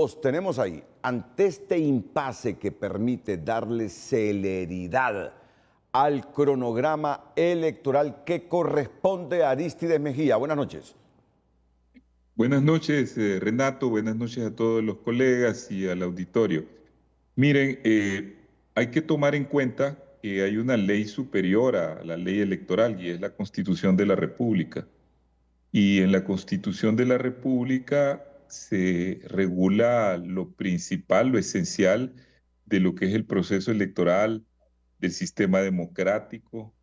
Os tenemos ahí, ante este impasse que permite darle celeridad al cronograma electoral que corresponde a Arístides Mejía. Buenas noches. Buenas noches, Renato. Buenas noches a todos los colegas y al auditorio. Miren, hay que tomar en cuenta que hay una ley superior a la ley electoral y es la Constitución de la República. Y en la Constitución de la República se regula lo principal, lo esencial de lo que es el proceso electoral, del sistema democrático,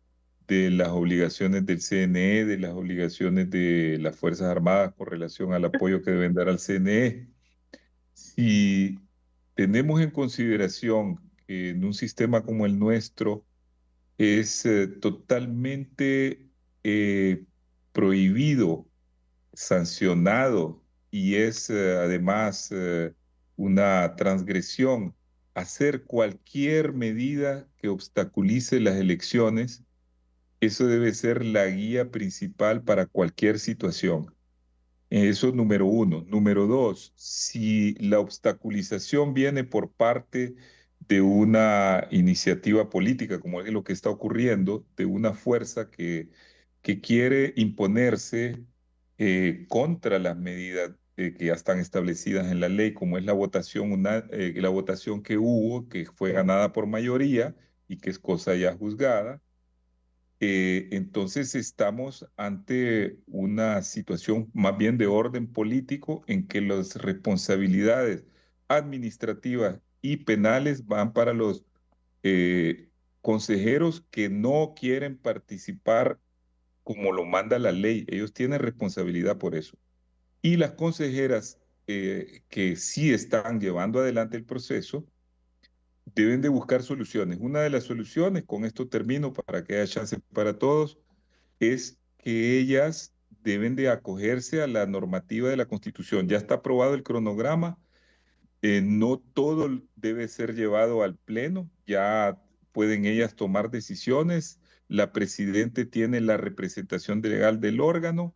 de las obligaciones del CNE, de las obligaciones de las Fuerzas Armadas con relación al apoyo que deben dar al CNE. Si tenemos en consideración que en un sistema como el nuestro es totalmente prohibido, sancionado y es además una transgresión hacer cualquier medida que obstaculice las elecciones, eso debe ser la guía principal para cualquier situación. Eso es número uno. Número dos, si la obstaculización viene por parte de una iniciativa política, como es lo que está ocurriendo, de una fuerza que quiere imponerse contra las medidas que ya están establecidas en la ley, como es la votación que hubo, que fue ganada por mayoría y que es cosa ya juzgada. Entonces estamos ante una situación más bien de orden político en que las responsabilidades administrativas y penales van para los eh, consejeros que no quieren participar como lo manda la ley. Ellos tienen responsabilidad por eso. Y las consejeras que sí están llevando adelante el proceso deben de buscar soluciones. Una de las soluciones, con esto termino para que haya chance para todos, es que ellas deben de acogerse a la normativa de la Constitución. Ya está aprobado el cronograma, no todo debe ser llevado al pleno, ya pueden ellas tomar decisiones, la presidente tiene la representación legal del órgano,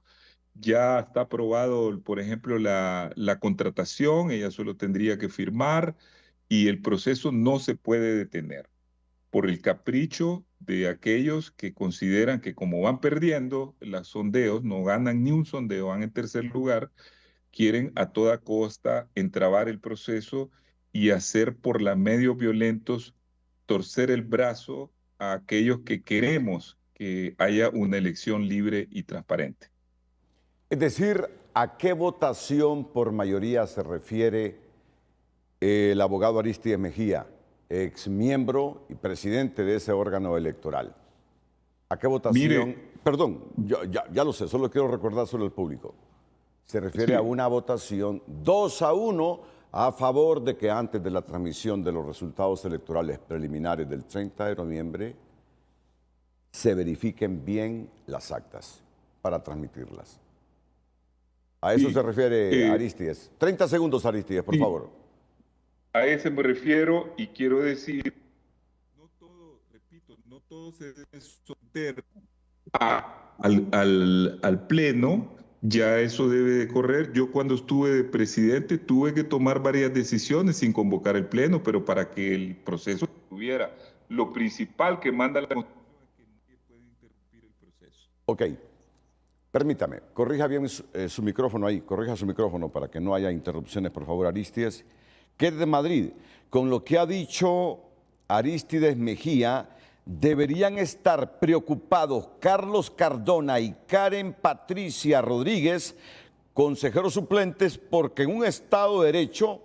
ya está aprobado, por ejemplo, la contratación, ella solo tendría que firmar y el proceso no se puede detener por el capricho de aquellos que consideran que como van perdiendo los sondeos, no ganan ni un sondeo, van en tercer lugar, quieren a toda costa entrabar el proceso y hacer por los medios violentos torcer el brazo a aquellos que queremos que haya una elección libre y transparente. Es decir, ¿a qué votación por mayoría se refiere el abogado Arístides Mejía, ex miembro y presidente de ese órgano electoral? ¿A qué votación? Mire, Perdón, ya lo sé, solo quiero recordárselo al público. Se refiere a sí, una votación 2-1 a favor de que antes de la transmisión de los resultados electorales preliminares del 30 de noviembre se verifiquen bien las actas para transmitirlas. A eso se sí, refiere eh, Arístides. 30 segundos, Arístides, por sí, favor. a ese me refiero y quiero decir, no todo, repito, no todo se debe someter al pleno, ya eso debe de correr. Yo cuando estuve de presidente tuve que tomar varias decisiones sin convocar el pleno, pero para que el proceso tuviera lo principal que manda la Constitución es que nadie puede interrumpir el proceso. Ok, permítame, corrija bien su micrófono ahí, corrija su micrófono para que no haya interrupciones, por favor, Arístides. Que es de Madrid, con lo que ha dicho Arístides Mejía, deberían estar preocupados Carlos Cardona y Karen Patricia Rodríguez, consejeros suplentes, porque en un Estado de Derecho,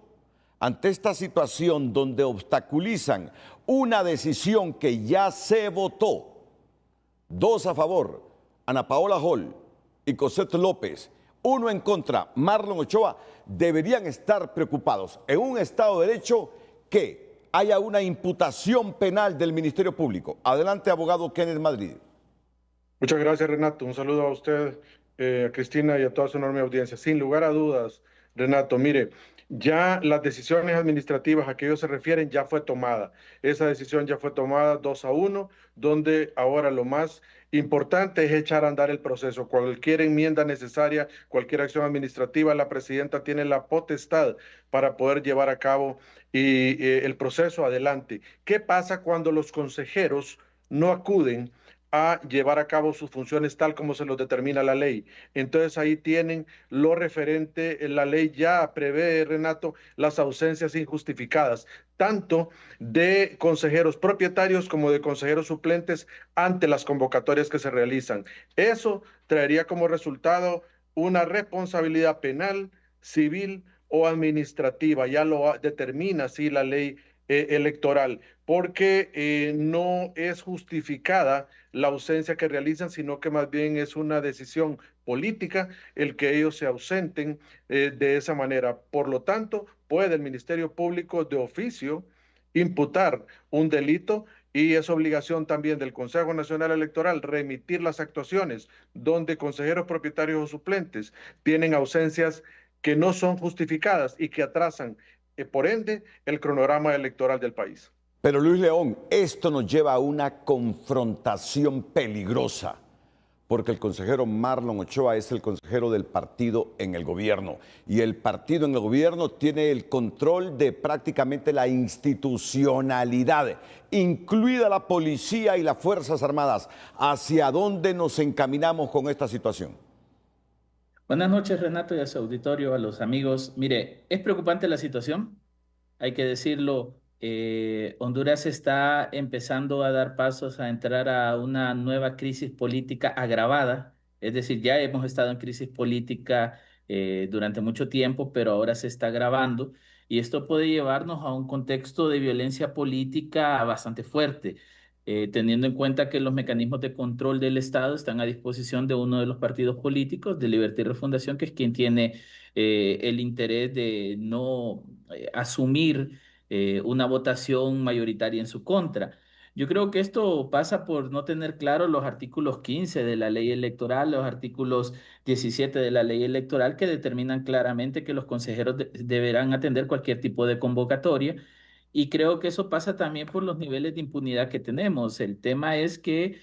ante esta situación donde obstaculizan una decisión que ya se votó, 2 a favor, Ana Paola Hall y Cosette López, 1 en contra, Marlon Ochoa, deberían estar preocupados en un Estado de Derecho que haya una imputación penal del Ministerio Público. Adelante, abogado Kenneth Madrid. Muchas gracias, Renato. Un saludo a usted, a Cristina y a toda su enorme audiencia. Sin lugar a dudas, Renato, mire, ya las decisiones administrativas a que ellos se refieren ya fue tomada. Esa decisión ya fue tomada 2-1, donde ahora lo más importante es echar a andar el proceso. Cualquier enmienda necesaria, cualquier acción administrativa, la presidenta tiene la potestad para poder llevar a cabo el proceso adelante. ¿Qué pasa cuando los consejeros no acuden a llevar a cabo sus funciones tal como se los determina la ley? Entonces ahí tienen lo referente, la ley ya prevé, Renato, las ausencias injustificadas, tanto de consejeros propietarios como de consejeros suplentes ante las convocatorias que se realizan. Eso traería como resultado una responsabilidad penal, civil o administrativa, ya lo determina así la ley electoral, porque no es justificada la ausencia que realizan, sino que más bien es una decisión política el que ellos se ausenten de esa manera. Por lo tanto, puede el Ministerio Público de oficio imputar un delito y es obligación también del Consejo Nacional Electoral remitir las actuaciones donde consejeros propietarios o suplentes tienen ausencias que no son justificadas y que atrasan, por ende, el cronograma electoral del país. Pero Luis León, esto nos lleva a una confrontación peligrosa, porque el consejero Marlon Ochoa es el consejero del partido en el gobierno, y el partido en el gobierno tiene el control de prácticamente la institucionalidad, incluida la policía y las Fuerzas Armadas. ¿Hacia dónde nos encaminamos con esta situación? Buenas noches, Renato, y a su auditorio, a los amigos. Mire, es preocupante la situación, hay que decirlo. Honduras está empezando a dar pasos a entrar a una nueva crisis política agravada, es decir, ya hemos estado en crisis política durante mucho tiempo, pero ahora se está agravando y esto puede llevarnos a un contexto de violencia política bastante fuerte. Teniendo en cuenta que los mecanismos de control del Estado están a disposición de uno de los partidos políticos, de Libertad y Refundación, que es quien tiene el interés de no asumir una votación mayoritaria en su contra. Yo creo que esto pasa por no tener claro los artículos 15 de la ley electoral, los artículos 17 de la ley electoral que determinan claramente que los consejeros deberán atender cualquier tipo de convocatoria. Y creo que eso pasa también por los niveles de impunidad que tenemos. El tema es que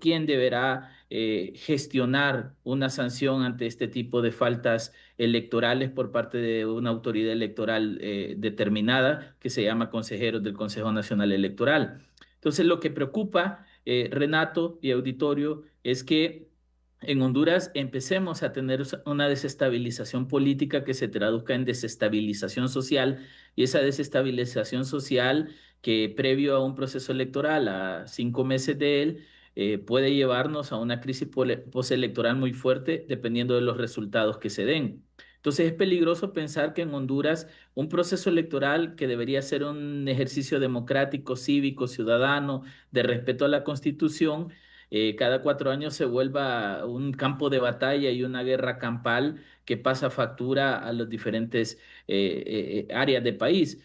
quién deberá gestionar una sanción ante este tipo de faltas electorales por parte de una autoridad electoral determinada que se llama consejeros del Consejo Nacional Electoral. Entonces, lo que preocupa, Renato y auditorio, es que en Honduras empecemos a tener una desestabilización política que se traduzca en desestabilización social y esa desestabilización social que previo a un proceso electoral, a 5 meses de él, puede llevarnos a una crisis postelectoral muy fuerte dependiendo de los resultados que se den. Entonces es peligroso pensar que en Honduras un proceso electoral que debería ser un ejercicio democrático, cívico, ciudadano, de respeto a la Constitución, cada 4 años se vuelva un campo de batalla y una guerra campal que pasa factura a los diferentes áreas del país.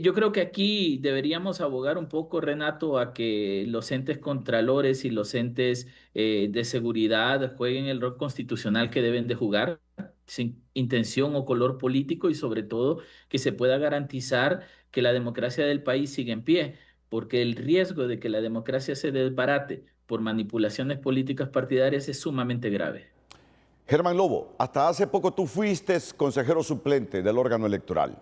Yo creo que aquí deberíamos abogar un poco, Renato, a que los entes contralores y los entes de seguridad jueguen el rol constitucional que deben de jugar, sin intención o color político, y sobre todo que se pueda garantizar que la democracia del país siga en pie, porque el riesgo de que la democracia se desbarate por manipulaciones políticas partidarias es sumamente grave. Germán Lobo, hasta hace poco tú fuiste consejero suplente del órgano electoral.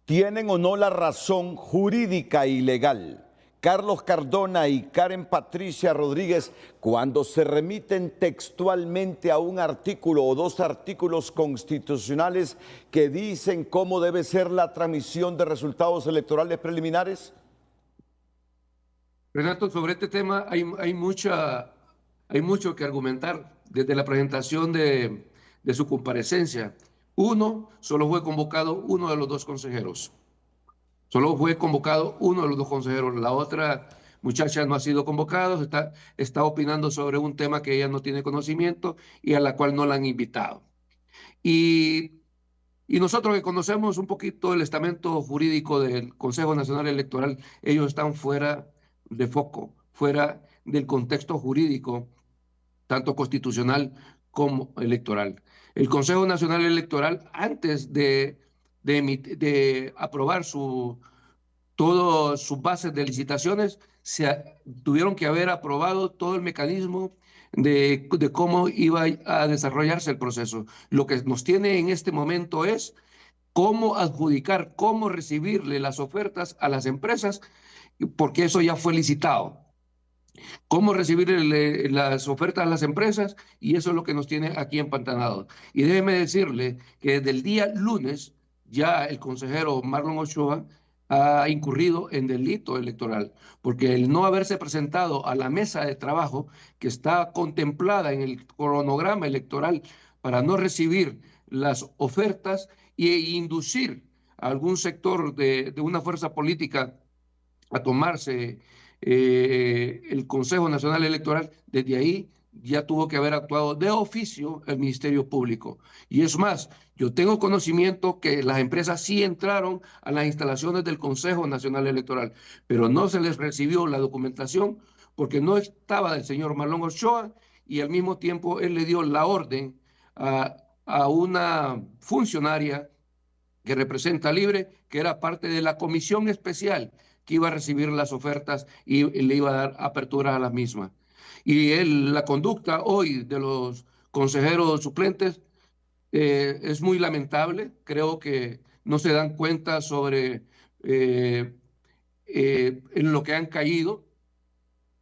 ¿Tienen o no la razón jurídica y legal Carlos Cardona y Karen Patricia Rodríguez cuando se remiten textualmente a un artículo o dos artículos constitucionales que dicen cómo debe ser la transmisión de resultados electorales preliminares? Renato, sobre este tema hay mucho que argumentar desde la presentación de su comparecencia. Solo fue convocado uno de los dos consejeros. Solo fue convocado uno de los dos consejeros. La otra muchacha no ha sido convocada, está opinando sobre un tema que ella no tiene conocimiento y a la cual no la han invitado. Y nosotros que conocemos un poquito el estamento jurídico del Consejo Nacional Electoral, ellos están fuera de foco, fuera del contexto jurídico, tanto constitucional como electoral. El Consejo Nacional Electoral, antes de aprobar todas sus bases de licitaciones, tuvieron que haber aprobado todo el mecanismo de cómo iba a desarrollarse el proceso. Lo que nos tiene en este momento es cómo adjudicar, cómo recibirle las ofertas a las empresas, porque eso ya fue licitado. Cómo recibir las ofertas a las empresas, y eso es lo que nos tiene aquí empantanados. Y déjeme decirle que desde el día lunes ya el consejero Marlon Ochoa ha incurrido en delito electoral, porque el no haberse presentado a la mesa de trabajo que está contemplada en el cronograma electoral para no recibir las ofertas e inducir a algún sector de una fuerza política a tomarse el Consejo Nacional Electoral, desde ahí ya tuvo que haber actuado de oficio el Ministerio Público. Y es más, yo tengo conocimiento que las empresas sí entraron a las instalaciones del Consejo Nacional Electoral, pero no se les recibió la documentación porque no estaba del señor Marlon Ochoa, y al mismo tiempo él le dio la orden a una funcionaria que representa Libre, que era parte de la comisión especial que iba a recibir las ofertas y le iba a dar apertura a las mismas. Y la conducta hoy de los consejeros suplentes es muy lamentable. Creo que no se dan cuenta sobre en lo que han caído.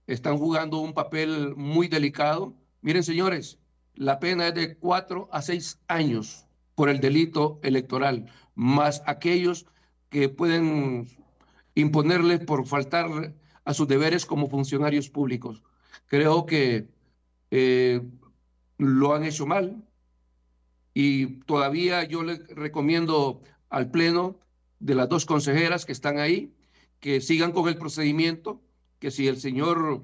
Están jugando un papel muy delicado. Miren, señores, la pena es de 4 a 6 años por el delito electoral, más aquellos que pueden imponerles por faltar a sus deberes como funcionarios públicos. Creo que lo han hecho mal, y todavía yo le recomiendo al Pleno de las dos consejeras que están ahí que sigan con el procedimiento, que si el señor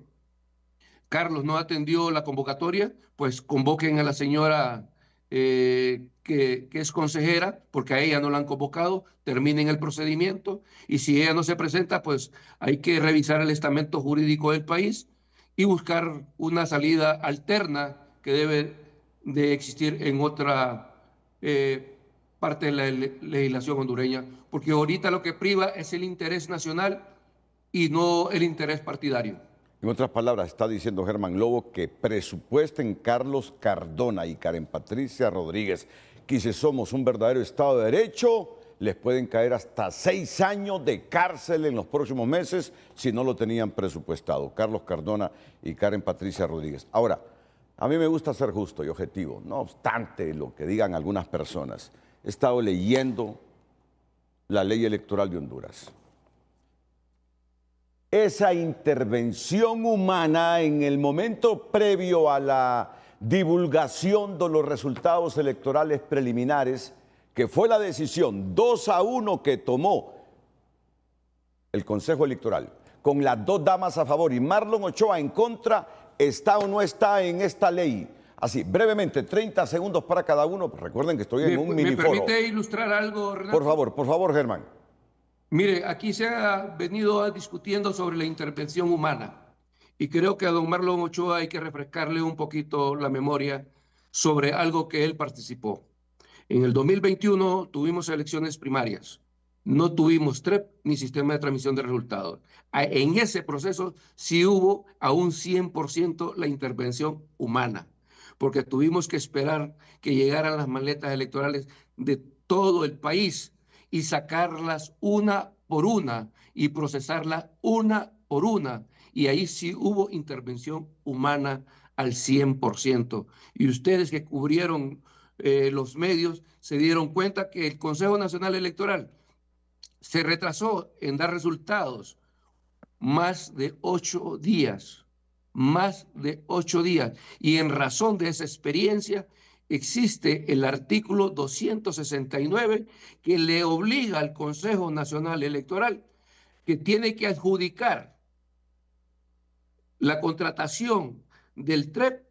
Carlos no atendió la convocatoria, pues convoquen a la señora que es consejera, porque a ella no la han convocado, terminen el procedimiento, y si ella no se presenta, pues hay que revisar el estamento jurídico del país y buscar una salida alterna que debe de existir en otra parte de la legislación hondureña, porque ahorita lo que priva es el interés nacional y no el interés partidario. En otras palabras, está diciendo Germán Lobo que presupuesten Carlos Cardona y Karen Patricia Rodríguez, que si somos un verdadero Estado de Derecho, les pueden caer hasta 6 años de cárcel en los próximos meses si no lo tenían presupuestado. Carlos Cardona y Karen Patricia Rodríguez. Ahora, a mí me gusta ser justo y objetivo, no obstante lo que digan algunas personas. He estado leyendo la ley electoral de Honduras. Esa intervención humana en el momento previo a la divulgación de los resultados electorales preliminares, que fue la decisión 2-1 que tomó el Consejo Electoral, con las 2 damas a favor y Marlon Ochoa en contra, ¿está o no está en esta ley? Así, brevemente, 30 segundos para cada uno. Recuerden que estoy en un miniforo. ¿Me permite ilustrar algo, Renato? Por favor, Germán. Mire, aquí se ha venido discutiendo sobre la intervención humana, y creo que a don Marlon Ochoa hay que refrescarle un poquito la memoria sobre algo que él participó. En el 2021 tuvimos elecciones primarias, no tuvimos TREP ni sistema de transmisión de resultados. En ese proceso sí hubo a un 100% la intervención humana, porque tuvimos que esperar que llegaran las maletas electorales de todo el país y sacarlas una por una y procesarlas una por una. Y ahí sí hubo intervención humana al 100%. Y ustedes que cubrieron los medios se dieron cuenta que el Consejo Nacional Electoral se retrasó en dar resultados más de 8 días. Más de 8 días. Y en razón de esa experiencia, existe el artículo 269 que le obliga al Consejo Nacional Electoral que tiene que adjudicar la contratación del TREP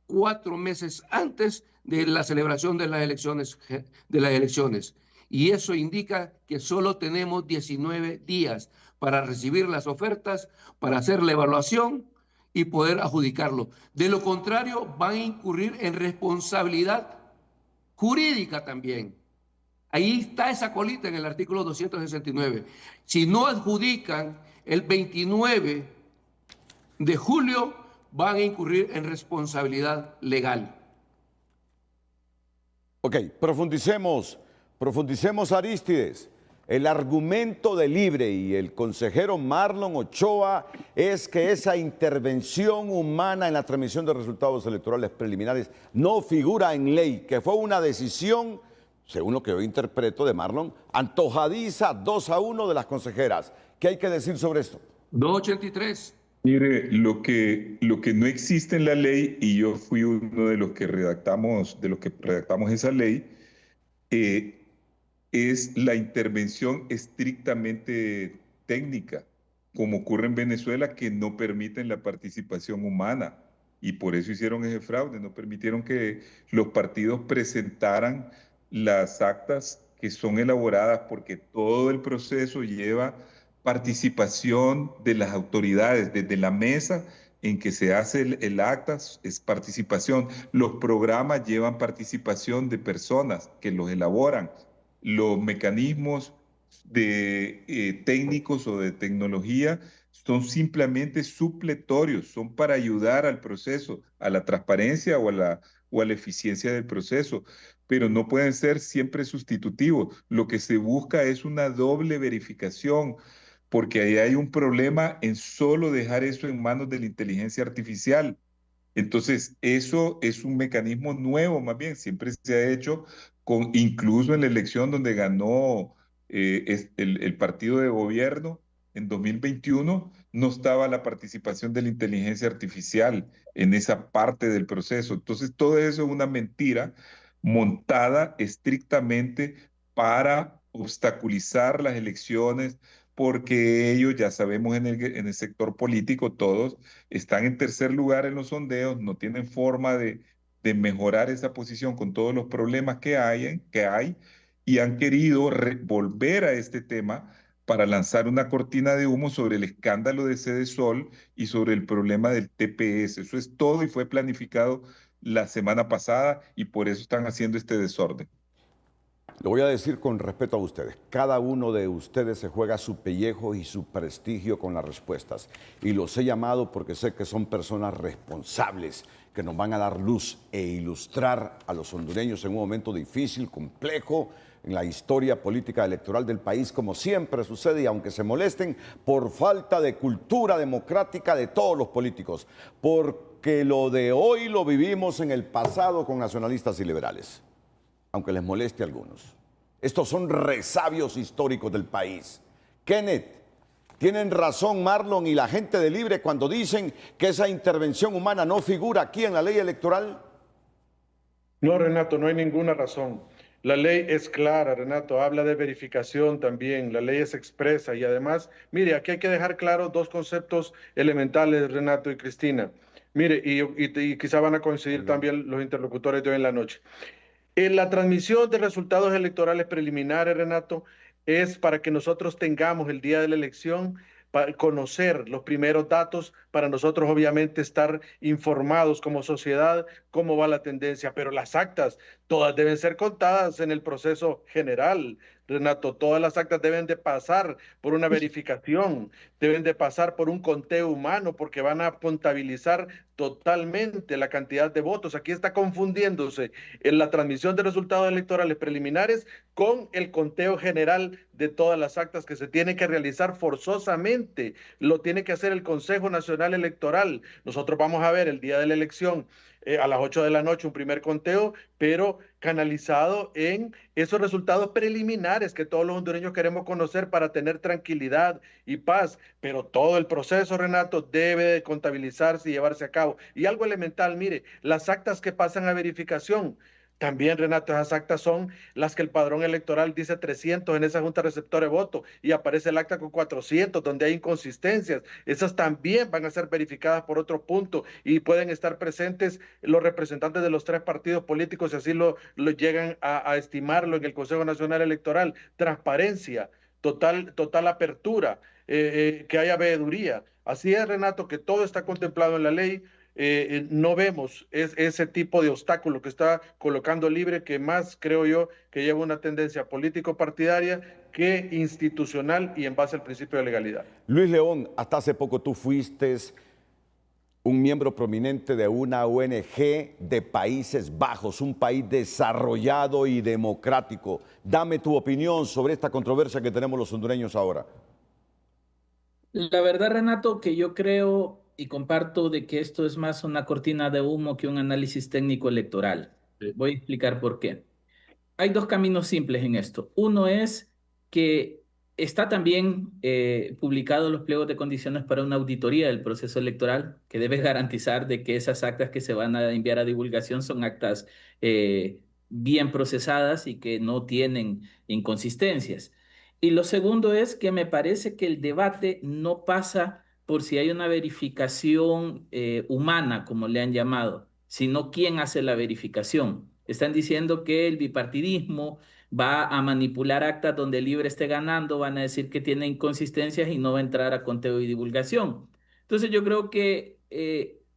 4 meses antes de la celebración de las elecciones. Y eso indica que solo tenemos 19 días para recibir las ofertas, para hacer la evaluación y poder adjudicarlo. De lo contrario, van a incurrir en responsabilidad jurídica también. Ahí está esa colita en el artículo 269. Si no adjudican el 29 de julio, van a incurrir en responsabilidad legal. Ok, profundicemos, Arístides. El argumento de Libre y el consejero Marlon Ochoa es que esa intervención humana en la transmisión de resultados electorales preliminares no figura en ley, que fue una decisión, según lo que yo interpreto de Marlon, antojadiza 2-1 de las consejeras. ¿Qué hay que decir sobre esto? 283. Mire, lo que no existe en la ley, y yo fui uno de los que redactamos esa ley, es la intervención estrictamente técnica, como ocurre en Venezuela, que no permiten la participación humana. Y por eso hicieron ese fraude, no permitieron que los partidos presentaran las actas que son elaboradas, porque todo el proceso lleva participación de las autoridades, desde la mesa en que se hace el acta, es participación. Los programas llevan participación de personas que los elaboran. Los mecanismos técnicos o de tecnología son simplemente supletorios, son para ayudar al proceso, a la transparencia o a la eficiencia del proceso, pero no pueden ser siempre sustitutivos. Lo que se busca es una doble verificación, porque ahí hay un problema en solo dejar eso en manos de la inteligencia artificial. Entonces, eso es un mecanismo nuevo, más bien, siempre se ha hecho, incluso en la elección donde ganó el partido de gobierno en 2021, no estaba la participación de la inteligencia artificial en esa parte del proceso. Entonces, todo eso es una mentira montada estrictamente para obstaculizar las elecciones, porque ellos, ya sabemos, en el sector político, todos están en tercer lugar en los sondeos, no tienen forma de mejorar esa posición con todos los problemas que hay, y han querido volver a este tema para lanzar una cortina de humo sobre el escándalo de Sede Sol y sobre el problema del TPS. Eso es todo y fue planificado la semana pasada y por eso están haciendo este desorden. Lo voy a decir con respeto a ustedes. Cada uno de ustedes se juega su pellejo y su prestigio con las respuestas. Y los he llamado porque sé que son personas responsables, que nos van a dar luz e ilustrar a los hondureños en un momento difícil, complejo, en la historia política electoral del país, como siempre sucede, y aunque se molesten, por falta de cultura democrática de todos los políticos, porque lo de hoy lo vivimos en el pasado con nacionalistas y liberales, aunque les moleste a algunos. Estos son resabios históricos del país. Kenneth, tienen razón Marlon y la gente de Libre cuando dicen que esa intervención humana no figura aquí en la ley electoral. No, Renato, no hay ninguna razón. La ley es clara, Renato, habla de verificación también, la ley es expresa y además, mire, aquí hay que dejar claro dos conceptos elementales, Renato y Cristina. Mire, y quizá van a coincidir también los interlocutores de hoy en la noche. En la transmisión de resultados electorales preliminares, Renato, es para que nosotros tengamos el día de la elección, para conocer los primeros datos, para nosotros obviamente estar informados como sociedad cómo va la tendencia, pero las actas todas deben ser contadas en el proceso general. Renato, todas las actas deben de pasar por una verificación, deben de pasar por un conteo humano, porque van a contabilizar totalmente la cantidad de votos. Aquí está confundiéndose en la transmisión de resultados electorales preliminares con el conteo general de todas las actas que se tiene que realizar forzosamente. Lo tiene que hacer el Consejo Nacional Electoral. Nosotros vamos a ver el día de la elección a las 8 de la noche un primer conteo, pero canalizado en esos resultados preliminares que todos los hondureños queremos conocer para tener tranquilidad y paz. Pero todo el proceso, Renato, debe de contabilizarse y llevarse a cabo. Y algo elemental, mire, las actas que pasan a verificación, también, Renato, esas actas son las que el padrón electoral dice 300 en esa junta receptora de voto y aparece el acta con 400 donde hay inconsistencias. Esas también van a ser verificadas por otro punto y pueden estar presentes los representantes de los tres partidos políticos si así lo llegan a estimarlo en el Consejo Nacional Electoral. Transparencia, total apertura, que haya veeduría. Así es, Renato, que todo está contemplado en la ley. no vemos ese tipo de obstáculo que está colocando Libre, que más creo yo que lleva una tendencia político-partidaria que institucional y en base al principio de legalidad. Luis León, hasta hace poco tú fuiste un miembro prominente de una ONG de Países Bajos, un país desarrollado y democrático. Dame tu opinión sobre esta controversia que tenemos los hondureños ahora. La verdad, Renato, que yo creo y comparto de que esto es más una cortina de humo que un análisis técnico electoral. Sí. Voy a explicar por qué. Hay dos caminos simples en esto. Uno es que está también publicado los pliegos de condiciones para una auditoría del proceso electoral que debe garantizar de que esas actas que se van a enviar a divulgación son actas bien procesadas y que no tienen inconsistencias. Y lo segundo es que me parece que el debate no pasa por si hay una verificación humana, como le han llamado, sino quién hace la verificación. Están diciendo que el bipartidismo va a manipular actas donde Libre esté ganando, van a decir que tiene inconsistencias y no va a entrar a conteo y divulgación. Entonces yo creo que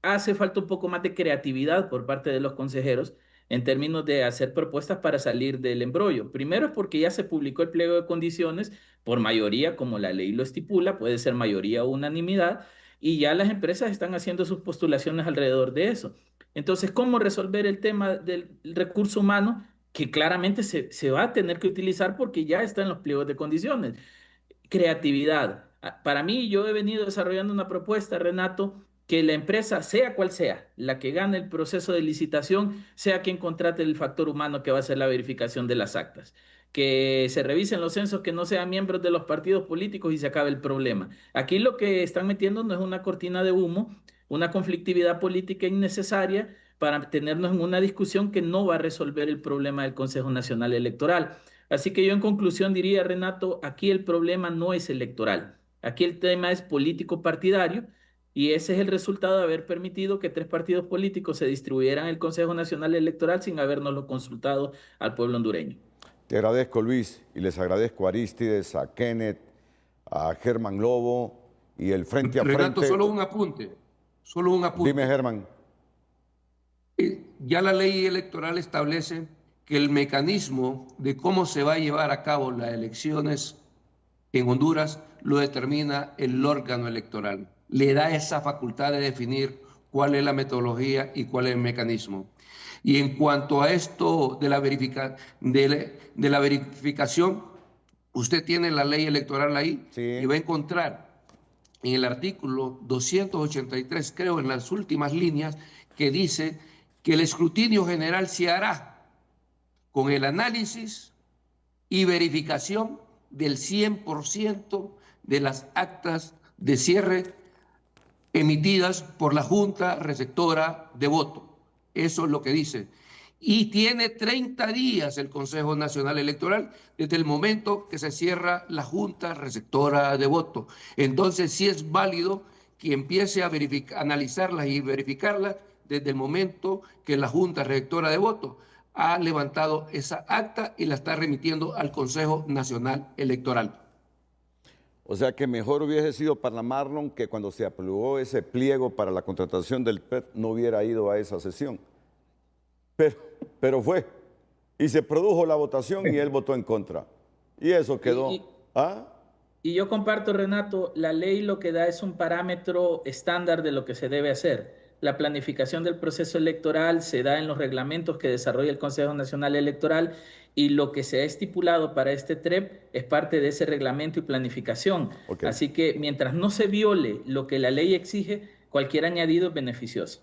hace falta un poco más de creatividad por parte de los consejeros en términos de hacer propuestas para salir del embrollo. Primero es porque ya se publicó el pliego de condiciones por mayoría, como la ley lo estipula, puede ser mayoría o unanimidad, y ya las empresas están haciendo sus postulaciones alrededor de eso. Entonces, ¿cómo resolver el tema del recurso humano? Que claramente se va a tener que utilizar porque ya está en los pliegos de condiciones. Creatividad. Para mí, yo he venido desarrollando una propuesta, Renato, que la empresa, sea cual sea, la que gane el proceso de licitación, sea quien contrate el factor humano que va a hacer la verificación de las actas. Que se revisen los censos que no sean miembros de los partidos políticos y se acabe el problema. Aquí lo que están metiendo no es una cortina de humo, una conflictividad política innecesaria para tenernos en una discusión que no va a resolver el problema del Consejo Nacional Electoral. Así que yo en conclusión diría, Renato, aquí el problema no es electoral, aquí el tema es político partidario y ese es el resultado de haber permitido que 3 partidos políticos se distribuyeran el Consejo Nacional Electoral sin habernoslo consultado al pueblo hondureño. Te agradezco, Luis, y les agradezco a Arístides, a Kenneth, a Germán Lobo y el Frente a Frente. Renato, solo un apunte. Dime, Germán. Ya la ley electoral establece que el mecanismo de cómo se va a llevar a cabo las elecciones en Honduras lo determina el órgano electoral. Le da esa facultad de definir cuál es la metodología y cuál es el mecanismo. Y en cuanto a esto de la verificación, usted tiene la ley electoral ahí, sí, y va a encontrar en el artículo 283, creo, en las últimas líneas, que dice que el escrutinio general se hará con el análisis y verificación del 100% de las actas de cierre emitidas por la Junta Receptora de Voto. Eso es lo que dice. Y tiene 30 días el Consejo Nacional Electoral desde el momento que se cierra la Junta Receptora de Voto. Entonces sí es válido que empiece a analizarlas y verificarlas desde el momento que la Junta Receptora de Voto ha levantado esa acta y la está remitiendo al Consejo Nacional Electoral. O sea que mejor hubiese sido para Marlon que cuando se aprobó ese pliego para la contratación del PET no hubiera ido a esa sesión. Pero fue. Y se produjo la votación y él votó en contra. Y eso quedó. Y yo comparto, Renato, la ley lo que da es un parámetro estándar de lo que se debe hacer. La planificación del proceso electoral se da en los reglamentos que desarrolla el Consejo Nacional Electoral y lo que se ha estipulado para este TREP es parte de ese reglamento y planificación. Okay. Así que mientras no se viole lo que la ley exige, cualquier añadido es beneficioso.